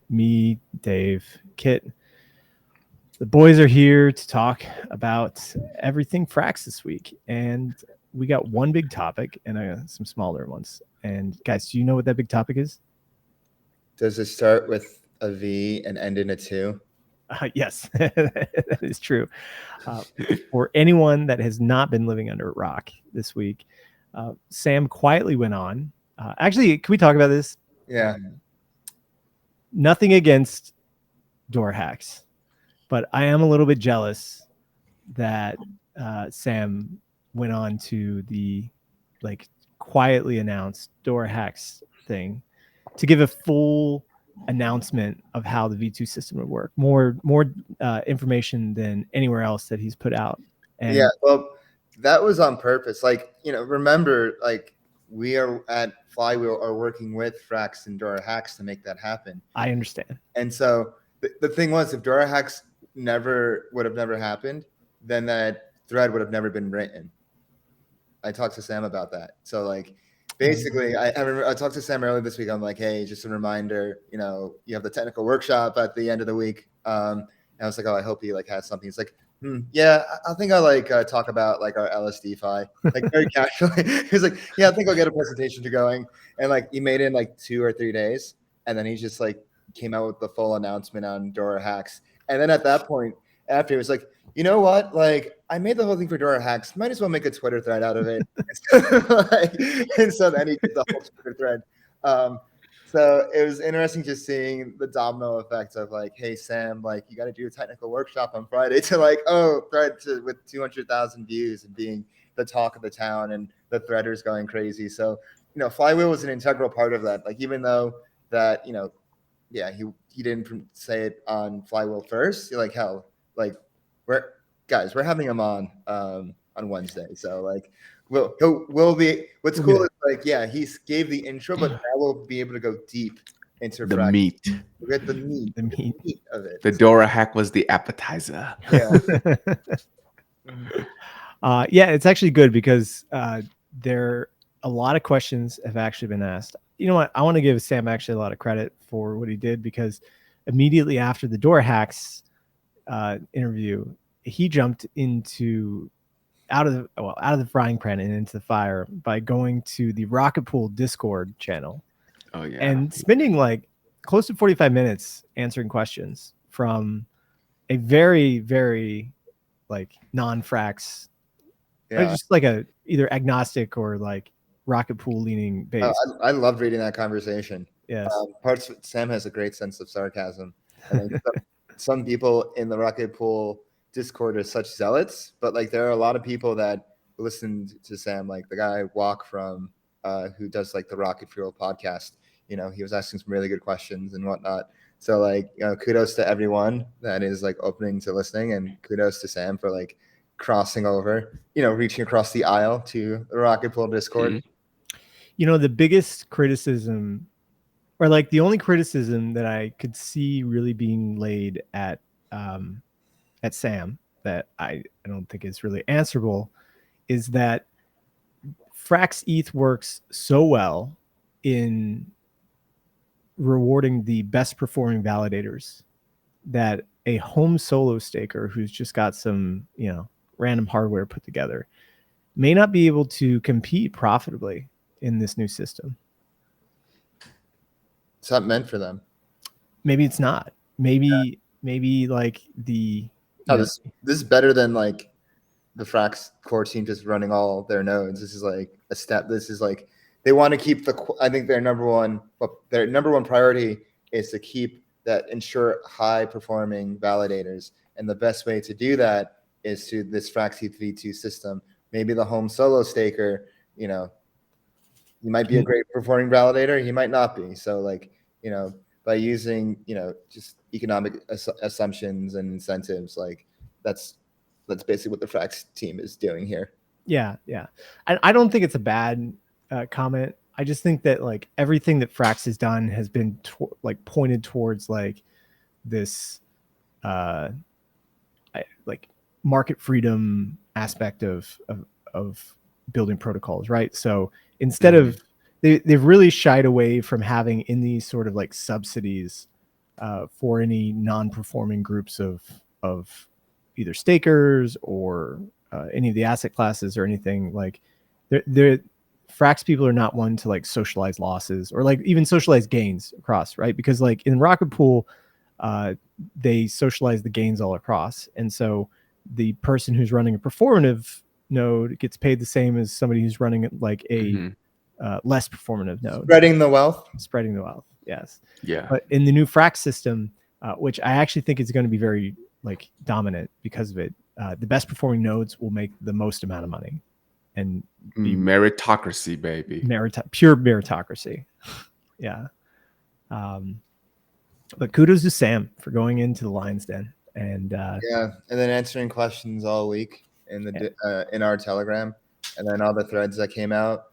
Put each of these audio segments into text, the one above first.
me, Dave, Kit. The boys are here to talk about everything Frax this week. And we got one big topic and some smaller ones. And guys, do you know what that big topic is? Does it start with a V and end in a 2? Yes, that is true. For anyone that has not been living under a rock this week, Sam quietly went on. Actually, can we talk about this? Yeah. Nothing against door hacks, but I am a little bit jealous that Sam went on to the quietly announced door hacks thing to give a full announcement of how the V2 system would work. More information than anywhere else that he's put out. And yeah. Well, that was on purpose. Remember, we are at Flywheel are working with Frax and Dora Hacks to make that happen. I understand. And so the thing was, if Dora Hacks would have never happened, then that thread would have never been written. I talked to Sam about that. So basically, I talked to Sam earlier this week. I'm like, hey, just a reminder, you have the technical workshop at the end of the week. And I was like, oh, I hope he has something. He's like, yeah, I think I'll talk about our LSD fi, very casually. He's like, yeah, I think I'll get a presentation to going. And he made it in 2 or 3 days. And then he just came out with the full announcement on Dora Hacks. And then at that point, after he was like, you know what? I made the whole thing for Dora Hacks. Might as well make a Twitter thread out of it. And so then he did the whole Twitter thread. So it was interesting just seeing the domino effect of hey, Sam, you got to do a technical workshop on Friday to thread with 200,000 views and being the talk of the town and the threaders going crazy. So, Flywheel was an integral part of that. Even though that, yeah, he didn't say it on Flywheel first. You're hell, we're having him on Wednesday. So we'll be. What's cool is he gave the intro, but now we'll be able to go deep into the meat. We'll get the meat of it. The Dora hack was the appetizer. Yeah. Yeah, it's actually good because a lot of questions have actually been asked. You know what? I want to give Sam actually a lot of credit for what he did, because immediately after the door hacks interview, he jumped out of the frying pan and into the fire by going to the Rocket Pool Discord channel. Oh yeah. And spending close to 45 minutes answering questions from a very, very non-Frax, just either agnostic or Rocket Pool leaning base. I loved reading that conversation. Yes. Sam has a great sense of sarcasm. Some people in the Rocket Pool Discord are such zealots, but there are a lot of people that listened to Sam, the guy Walk from who does the Rocket Fuel podcast. He was asking some really good questions and whatnot. So kudos to everyone that is opening to listening, and kudos to Sam for crossing over, reaching across the aisle to the Rocket Pool Discord. Mm-hmm. The biggest criticism, or the only criticism that I could see really being laid at Sam that I don't think is really answerable, is that FrxETH works so well in rewarding the best performing validators that a home solo staker who's just got some random hardware put together may not be able to compete profitably in this new system. It's not meant for them. Maybe it's not. Maybe this is better than the Frax core team just running all their nodes. This is a step. This is they want to keep I think their number one priority is to ensure high performing validators. And the best way to do that is through this FrxETH V2 system. Maybe the home solo staker, he might be a great performing validator. He might not be. So by using, just economic assumptions and incentives, that's basically what the Frax team is doing here. Yeah. Yeah. I don't think it's a bad comment. I just think that everything that Frax has done has been pointed towards this market freedom aspect of building protocols, right? So instead of they've really shied away from having in these sort of subsidies for any non-performing groups of either stakers or any of the asset classes or anything. Like they're Frax people are not one to like socialize losses or like even socialize gains across, right? Because like in Rocket Pool, they socialize the gains all across, and so the person who's running a performative node gets paid the same as somebody who's running like a less performative node. Spreading the wealth. Spreading the wealth, yes. Yeah. But in the new Frax system, which I actually think is going to be very like dominant because of it, the best performing nodes will make the most amount of money, and be meritocracy, baby. Pure meritocracy. Yeah. But kudos to Sam for going into the Lion's Den and and then answering questions all week in the in our Telegram, and then all the threads that came out.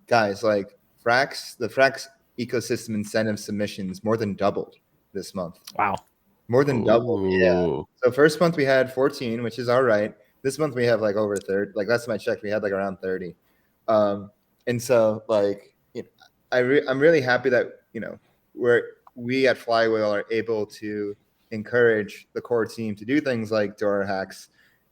Guys, like the Frax ecosystem incentive submissions more than doubled this month. Wow. More than doubled. Yeah. So first month we had 14, which is all right. This month we have like over 30. Like last time I checked, we had like around 30. And so like, you know, I'm really happy that, you know, we at Flywheel are able to encourage the core team to do things like Dora hacks,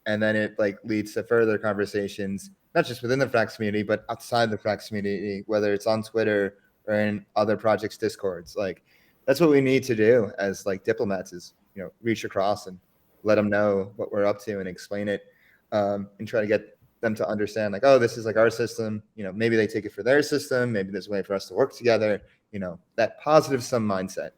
and then it like leads to further conversations, not just within the Frax community, but outside the Frax community, whether it's on Twitter or in other projects' discords. Like that's what we need to do as like diplomats is, you know, reach across and let them know what we're up to and explain it, and try to get them to understand like, oh, this is like our system. You know, maybe they take it for their system. Maybe there's a way for us to work together. You know, that positive sum mindset.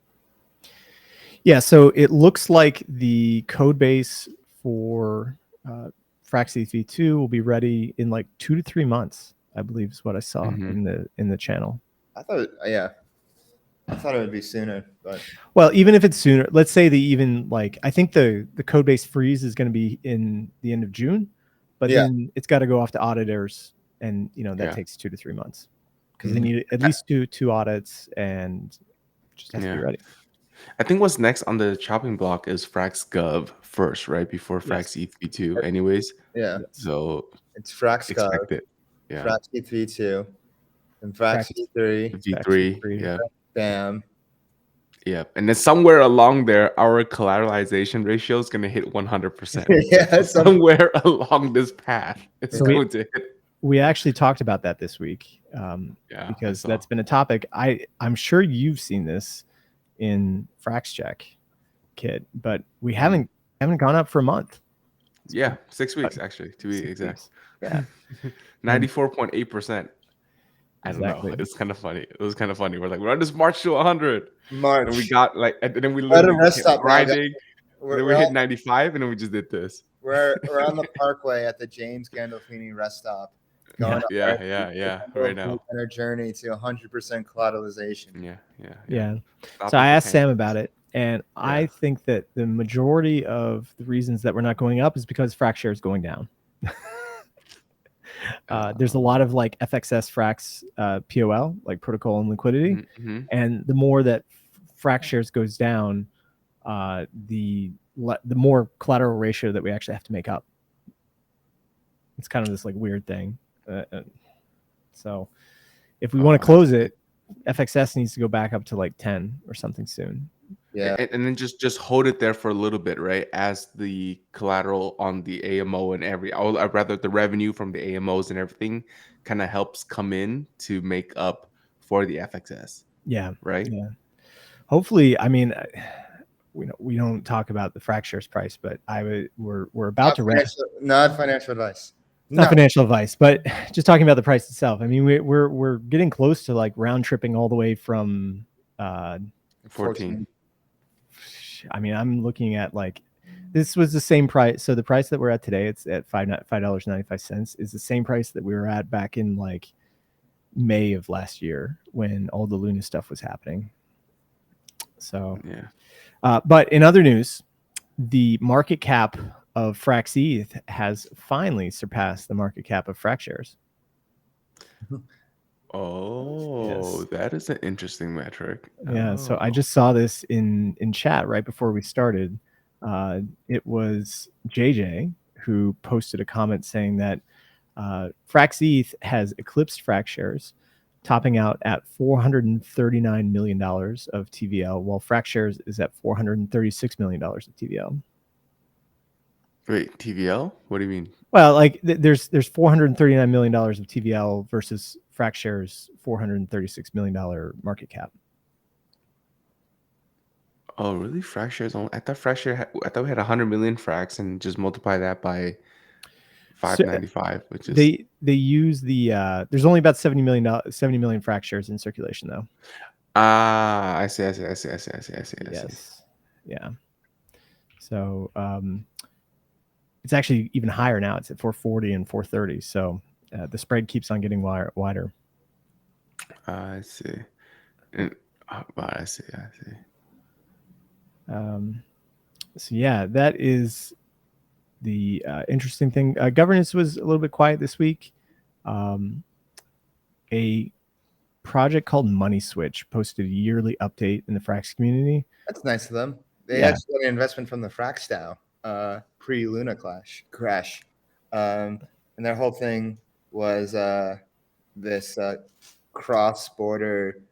Yeah. So it looks like the code base for FrxETH v2 will be ready in like 2 to 3 months, I believe is what I saw in the channel. I thought it would be sooner, but well, even if it's sooner, let's say I think the code base freeze is going to be in the end of June, but then it's got to go off to auditors, and you know that takes 2 to 3 months because they need at least two audits and just has to be ready. I think what's next on the chopping block is FrxGov first, right? Before FrxETH v2 anyways. Yeah. So it's FrxGov, FrxETH v2, and FrxETH v3. Yeah. Bam. Yeah. And then somewhere along there, our collateralization ratio is going to hit 100%. Yeah. Somewhere along this path, it's going to hit. We actually talked about that this week because that's been a topic. I'm sure you've seen this in FraxCheck, Kit, but we haven't gone up for a month. Yeah, 6 weeks actually, to be exact. Yeah, 94.8%. I don't know. It's kind of funny. It was kind of funny. We're like, we're on this march to 100. March. And we got like, and then we literally kept grinding. Then we hit 95, and then we just did this. We're on the Parkway at the James Gandolfini rest stop. Right now. On our journey to 100% collateralization. Yeah. So I asked Sam about it, and I think that the majority of the reasons that we're not going up is because Frax share is going down. There's a lot of like FrxETH Frax POL, like protocol and liquidity, and the more that Frax shares goes down, the more collateral ratio that we actually have to make up. It's kind of this like weird thing. So if we want to close it, FrxETH needs to go back up to like 10 or something soon. Yeah, and then just hold it there for a little bit, right? As the collateral on the AMO and rather the revenue from the AMOs and everything kind of helps come in to make up for the FrxETH. Yeah. Right. Yeah. Hopefully, I mean, we don't talk about the Frax shares price, but we're about to wrap. Not financial advice. Not financial advice, but just talking about the price itself. I mean, we're getting close to like round tripping all the way from 14. I mean, I'm looking at like this was the same price. So the price that we're at today, it's at $5.95, is the same price that we were at back in like May of last year when all the Luna stuff was happening. So but in other news, the market cap of FrxETH has finally surpassed the market cap of Frax shares. Oh, that is an interesting metric. Yeah, so I just saw this in chat right before we started. It was JJ who posted a comment saying that FrxETH has eclipsed Frax shares topping out at $439 million of TVL, while FrxShares is at $436 million of TVL. Wait, TVL? What do you mean? Well, like there's $439 million of TVL versus FrxShares $436 million market cap. Oh, really? FrxShares only? I thought I thought we had 100 million Frax and just multiply that by 595, which is they use the there's only about 70 million FrxShares in circulation though. I see. Yes. Yeah. So it's actually even higher now. It's at 440 and 430. So the spread keeps on getting wider. I see. And, I see. So yeah, that is the interesting thing. Governance was a little bit quiet this week. A project called MoneySwitch posted a yearly update in the Frax community. That's nice of them. They actually got an investment from the Frax DAO pre-Luna crash. And their whole thing was this cross-border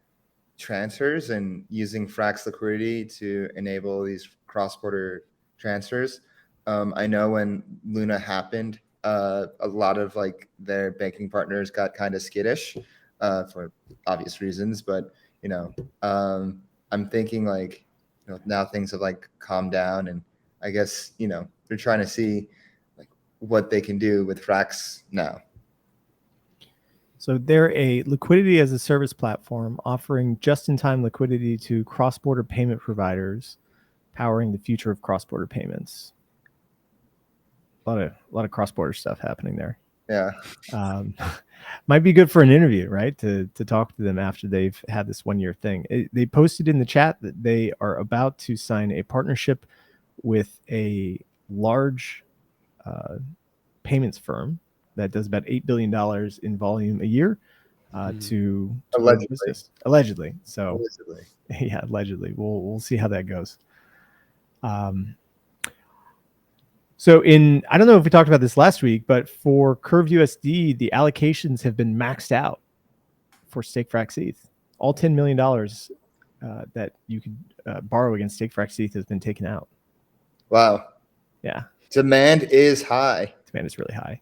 transfers and using Frax liquidity to enable these cross-border transfers. I know when Luna happened, a lot of like their banking partners got kind of skittish for obvious reasons, but I'm thinking like now things have like calmed down, and I guess they're trying to see like what they can do with Frax now. So they're a liquidity as a service platform offering just-in-time liquidity to cross-border payment providers, powering the future of cross-border payments. A lot of cross-border stuff happening there. Yeah. Might be good for an interview, right? To talk to them after they've had this 1-year thing. They posted in the chat that they are about to sign a partnership with a large payments firm that does about $8 billion in volume a year to allegedly. So allegedly. Yeah, allegedly. We'll see how that goes. So I don't know if we talked about this last week, but for Curved USD, the allocations have been maxed out for stake FrxETH. All $10 million that you could borrow against stake FrxETH has been taken out. Wow. Yeah. Demand is high. Demand is really high.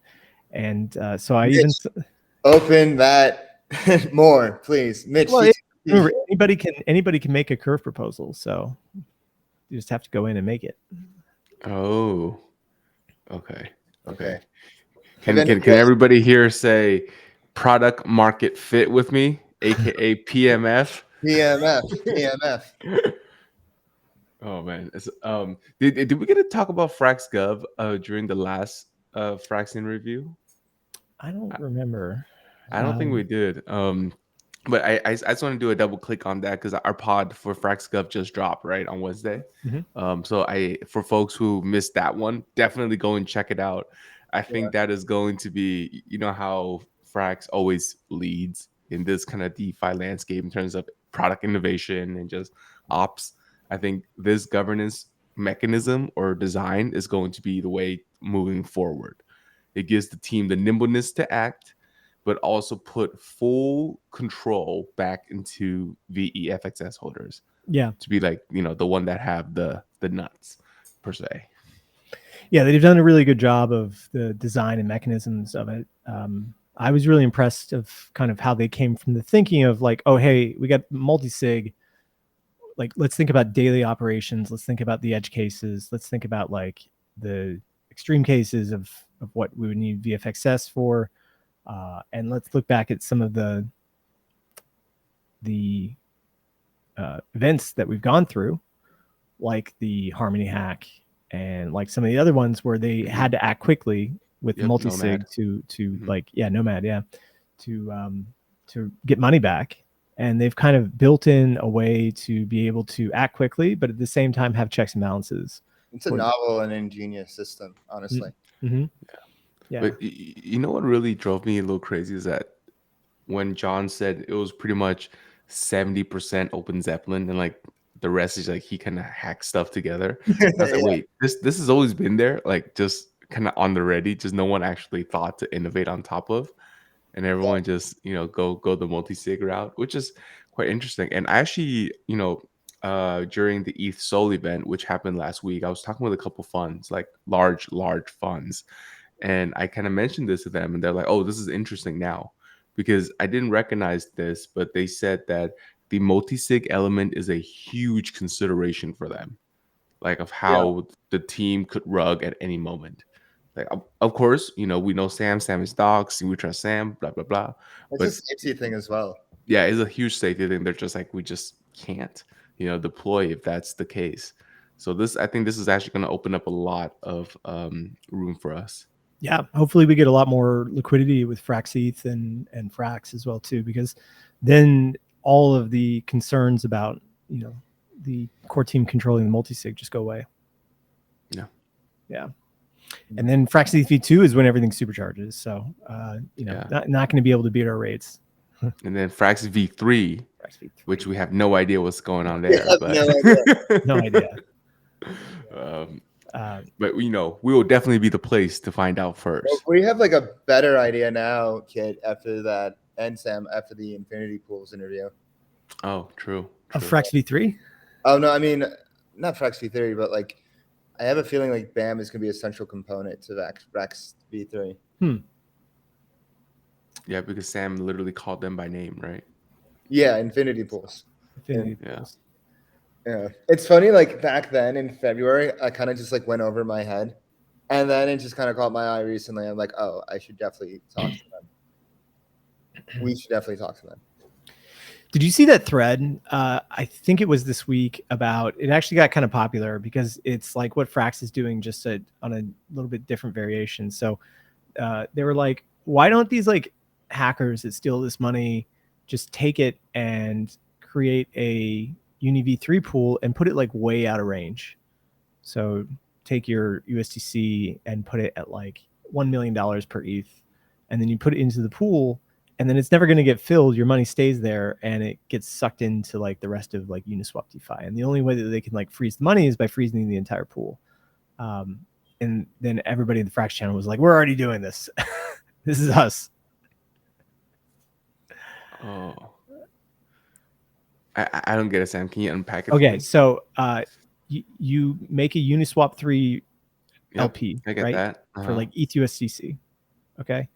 And so I even open that more, please. Mitch, well, remember, anybody can make a curve proposal, so you just have to go in and make it. Oh, okay. Can everybody here say product market fit with me, aka PMF? PMF. Oh man, did we get to talk about FrxGov during the last Fraxing review? I don't remember. I don't think we did. But I just want to do a double click on that because our pod for FrxGov just dropped right on Wednesday. Mm-hmm. So for folks who missed that one, definitely go and check it out. I think that is going to be, how Frax always leads in this kind of DeFi landscape in terms of product innovation and just ops. I think this governance mechanism or design is going to be the way moving forward. It gives the team the nimbleness to act, but also put full control back into VE FXS holders. Yeah. To be like, the one that have the nuts per se. Yeah, they've done a really good job of the design and mechanisms of it. I was really impressed of kind of how they came from the thinking of like, oh, hey, we got multi-sig. Like, let's think about daily operations. Let's think about the edge cases. Let's think about like the extreme cases of what we would need VFXS for. And let's look back at some of the events that we've gone through, like the Harmony hack and like some of the other ones where they had to act quickly with multi-sig Nomad, to get money back. And they've kind of built in a way to be able to act quickly, but at the same time have checks and balances. It's a novel and ingenious system, honestly. Mm-hmm. Yeah. But you know what really drove me a little crazy is that when John said it was pretty much 70% Open Zeppelin and like the rest is like he kind of hacked stuff together. I was like, wait, this has always been there, like just kind of on the ready, just no one actually thought to innovate on top of. and everyone just go the multi-sig route, which is quite interesting. And I actually during the ETH Soul event, which happened last week, I was talking with a couple funds, like large funds, and I kind of mentioned this to them, and they're like, "Oh, this is interesting now," because I didn't recognize this, but they said that the multi-sig element is a huge consideration for them, like of how the team could rug at any moment. Like, of course, we know Sam is docs, and we trust Sam, blah blah blah. It's a But safety thing as well. yeah, it's a huge safety thing. They're just like, we just can't, deploy if that's the case. So I think this is actually going to open up a lot of room for us. Yeah, hopefully we get a lot more liquidity with FrxETH and Frax as well too, because then all of the concerns about the core team controlling the multi-sig just go away. Yeah. And then FrxETH v2 is when everything supercharges. So not going to be able to beat our rates. And then Frax v3, which we have no idea what's going on there. But no idea. But we will definitely be the place to find out first. Well, we have like a better idea now, Kit, after that, and Sam, after the Infinity Pools interview. Oh, true. Of Frax v3? Oh no, I mean not Frax v3, but like I have a feeling like BAM is going to be a central component to Frax v3. Yeah, because Sam literally called them by name, right? Yeah, Infinity Pools. Pools. Yeah, it's funny. Like back then in February, I kind of just like went over my head, and then it just kind of caught my eye recently. I'm like, oh, I should definitely talk to them. We should definitely talk to them. Did you see that thread? I think it was this week about it. Actually got kind of popular because it's like what Frax is doing, just on a little bit different variation. So they were like, why don't these like hackers that steal this money just take it and create a Uni v3 pool and put it like way out of range? So take your USDC and put it at like $1 million per ETH, and then you put it into the pool, and then it's never going to get filled. Your money stays there and it gets sucked into like the rest of like Uniswap DeFi. And the only way that they can like freeze the money is by freezing the entire pool. And then everybody in the Frax channel was like, we're already doing this. This is us. Oh, I don't get it, Sam. Can you unpack it? Okay, so you make a Uniswap 3 LP, I get right? that. For like ETH USDC. Okay,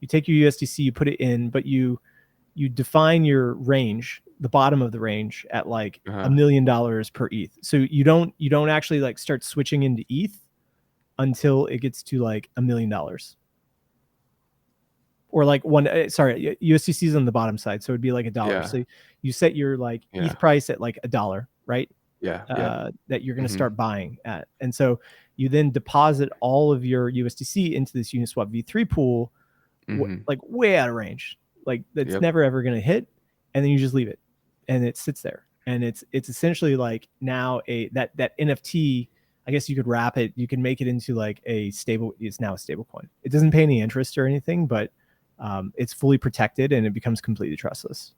you take your USDC, you put it in, but you define your range, the bottom of the range, at like $1 million per ETH. So you don't actually like start switching into ETH until it gets to like $1 million. Or like USDC is on the bottom side, so it'd be like $1. Yeah. So you set your like ETH price at like $1, right? That you're going to start buying at, and so you then deposit all of your USDC into this Uniswap v3 pool, like way out of range, like that's never ever going to hit, and then you just leave it, and it sits there, and it's essentially like now that NFT. I guess you could wrap it, you can make it into like it's now a stable coin. It doesn't pay any interest or anything, but it's fully protected and it becomes completely trustless.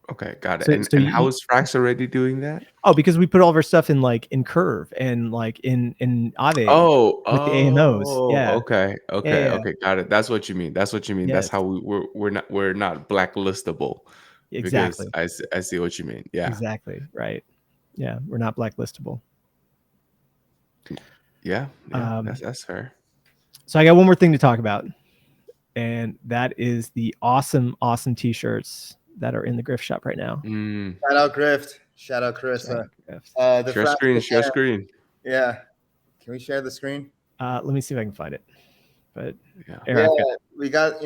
Okay, got it. And how is Frax already doing that? Oh, because we put all of our stuff in like in Curve and like in Aave. With the AMOs. Yeah. Okay, got it. That's what you mean. Yes. That's how we're not blacklistable. Exactly. Because I see what you mean. Yeah. Exactly. Right. Yeah, we're not blacklistable. Yeah, that's fair. So I got one more thing to talk about, and that is the awesome t-shirts that are in the Grift shop right now. Shout out Grift. Shout out Carissa. Share screen. Yeah. Can we share the screen? Let me see if I can find it. But we got,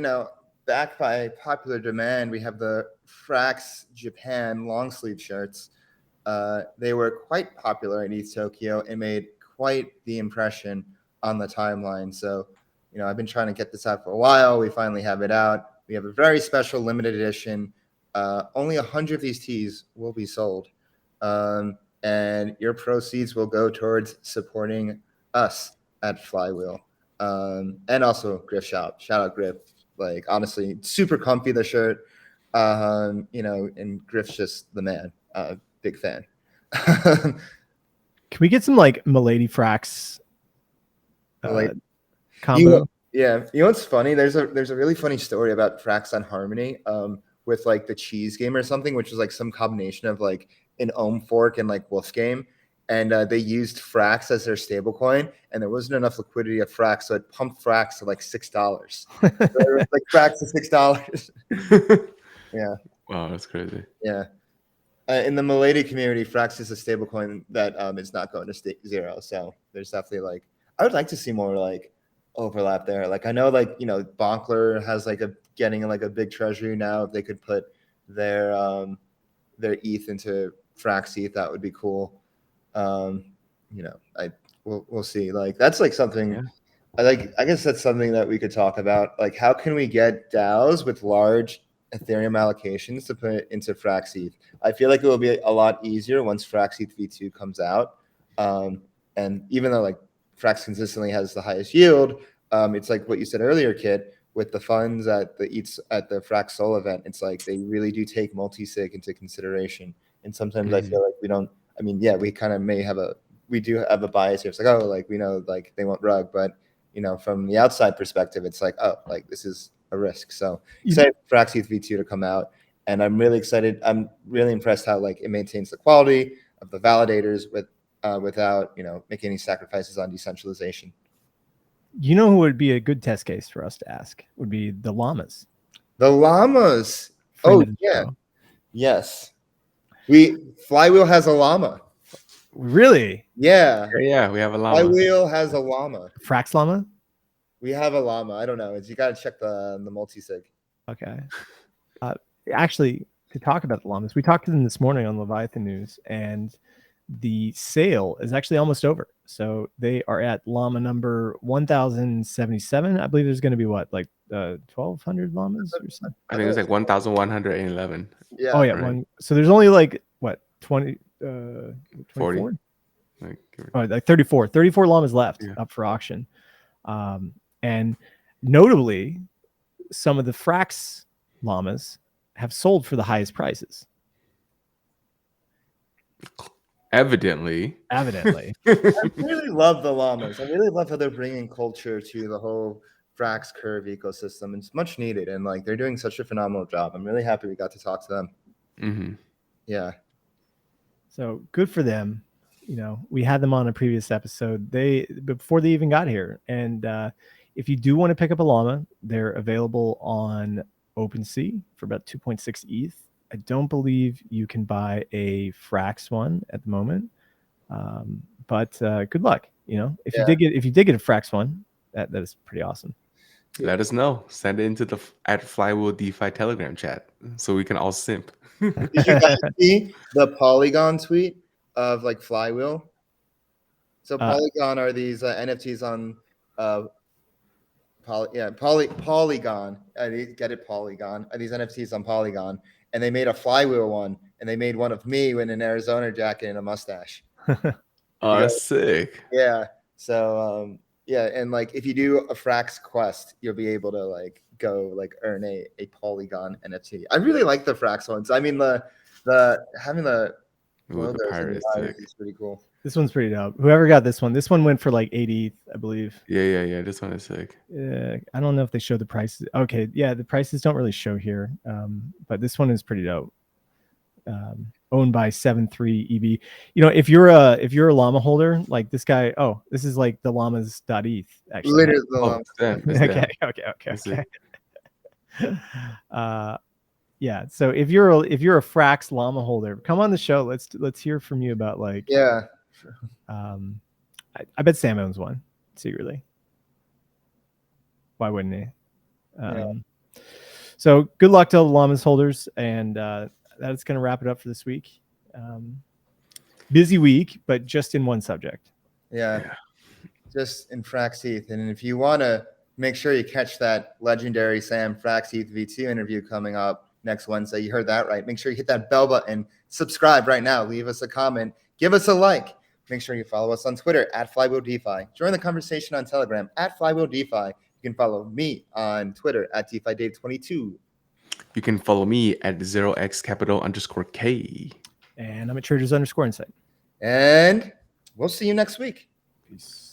back by popular demand, we have the Frax Japan long sleeve shirts. They were quite popular in East Tokyo and made quite the impression on the timeline. So, I've been trying to get this out for a while. We finally have it out. We have a very special limited edition. Only 100 of these tees will be sold. And your proceeds will go towards supporting us at Flywheel. And also Grift Shop. Shout out Grift. Like, honestly, super comfy, the shirt. And Grift's just the man. Big fan. Can we get some like Milady Frax combo? Yeah, you know what's funny? There's a really funny story about Frax on Harmony, with like the cheese game or something, which was like some combination of like an Ohm fork and like Wolf game, and they used Frax as their stablecoin, and there wasn't enough liquidity of Frax, so it pumped Frax to like $6. So it was like Frax to $6. Yeah, Wow, that's crazy. yeah. In the Milady community, Frax is a stablecoin that is not going to zero. So there's definitely like, I would like to see more like overlap there. Like I know like, you know, Bonkler has like getting like a big treasury now. If they could put their ETH into FrxETH, that would be cool. You know, we'll see. Like that's like something. Yeah. I guess that's something that we could talk about. Like how can we get DAOs with large Ethereum allocations to put into FrxETH? I feel like it will be a lot easier once FrxETH v2 comes out. And even though like Frax consistently has the highest yield, it's like what you said earlier, Kit, with the funds at the Frax Soul event. It's like they really do take multi-sig into consideration. And sometimes I feel like we don't. I mean, yeah, we kind of do have a bias here. It's like, oh, like we know like they want rug, but you know, from the outside perspective, it's like, oh, like this is a risk. So excited for FrxETH v2 to come out. And I'm really excited. I'm really impressed how like it maintains the quality of the validators without, you know, making any sacrifices on decentralization. You know who would be a good test case for us to ask would be the llamas. The llamas. Friend Oh of the yeah. show. Yes. Flywheel has a llama. Really? Yeah. Yeah, we have a llama. Flywheel has a llama. Frax llama? We have a llama. I don't know. You got to check the multi-sig. Okay. Actually, to talk about the llamas, we talked to them this morning on Leviathan News, and the sale is actually almost over. So they are at llama number 1077. I believe there's going to be what, like 1,200 llamas or something? I think it's like 1,111. Yeah. Oh yeah, right. So there's only like what 40, 40. like 34 llamas left Yeah. up for auction. And notably, some of the Frax llamas have sold for the highest prices. Evidently. I really love the llamas. I really love how they're bringing culture to the whole Frax Curve ecosystem. It's much needed, and like they're doing such a phenomenal job. I'm really happy we got to talk to them. Mm-hmm. Yeah. So good for them. You know, we had them on a previous episode. Before they even got here. And if you do want to pick up a llama, they're available on OpenSea for about 2.6 ETH. I don't believe you can buy a Frax one at the moment. But good luck. You know, if you did get a Frax one, that is pretty awesome. Let us know. Send it into the at Flywheel DeFi Telegram chat so we can all simp. Did you guys see the Polygon tweet of like Flywheel? So Polygon are these NFTs on Polygon. Get it, Polygon. Are these NFTs on Polygon? And they made a Flywheel one, and they made one of me in an Arizona jacket and a mustache. Oh, that's sick. Yeah. So yeah, and like if you do a Frax quest, you'll be able to like go like earn a Polygon NFT. I really like the Frax ones. I mean the having the logos is pretty cool. This one's pretty dope. Whoever got this one went for like 80, I believe. Yeah. This one is sick. Yeah, I don't know if they show the prices. Okay, yeah, the prices don't really show here, but this one is pretty dope. Owned by 7.3 EB. You know, if you're a llama holder, like this guy. Oh, this is like the llamas.eth. Actually, literally the llama. Okay. Yeah. So if you're a Frax llama holder, come on the show. Let's hear from you about like. Yeah. I bet Sam owns one secretly. Why wouldn't he? Yeah. So good luck to all the llamas holders, and that's going to wrap it up for this week. Busy week, but just in one subject. Yeah. Just in FrxETH. And if you want to make sure you catch that legendary Sam FrxETH v2 interview coming up next Wednesday, you heard that right. Make sure you hit that bell button, subscribe right now, leave us a comment, give us a like. Make sure you follow us on Twitter at Flywheel DeFi. Join the conversation on Telegram at Flywheel DeFi. You can follow me on Twitter at DeFiDave22. You can follow me at 0xcapital_K. And I'm at Traders_Insight. And we'll see you next week. Peace.